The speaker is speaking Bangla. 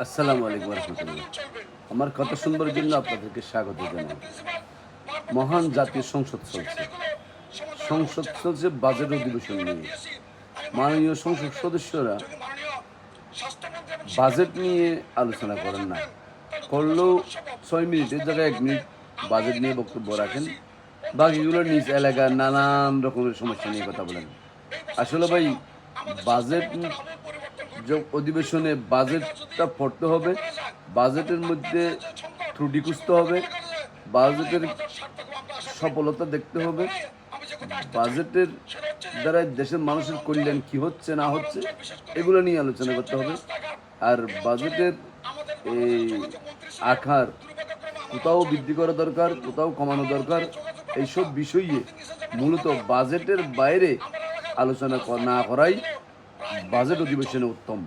আসসালামু আলাইকুম রহমতুল্লাহ। আমার কথা শুনবার জন্য আপনাদেরকে স্বাগত জানাই। মহান জাতীয় সংসদ চলছে, বাজেট অধিবেশন নিয়ে। মাননীয় সংসদ সদস্যরা বাজেট নিয়ে আলোচনা করেন না, করলেও 6 মিনিটের জায়গায় 1 মিনিট বাজেট নিয়ে বক্তব্য রাখেন, বাকিগুলো নিজ এলাকার নানান রকমের সমস্যা নিয়ে কথা বলেন। আসলে ভাই, বাজেট অধিবেশনে বাজেটটা পড়তে হবে, বাজেটের মধ্যে ত্রুটি খুঁজতে হবে, বাজেটের সফলতা দেখতে হবে, বাজেটের দ্বারা দেশের মানুষের কল্যাণ কি হচ্ছে না হচ্ছে এগুলো নিয়ে আলোচনা করতে হবে। আর বাজেটের এই আকার কোথাও বৃদ্ধি করা দরকার, কোথাও কমানো দরকার। এইসব বিষয়ে মূলত বাজেটের বাইরে আলোচনা না করাই বাজেট অধিবেশনে উত্তম।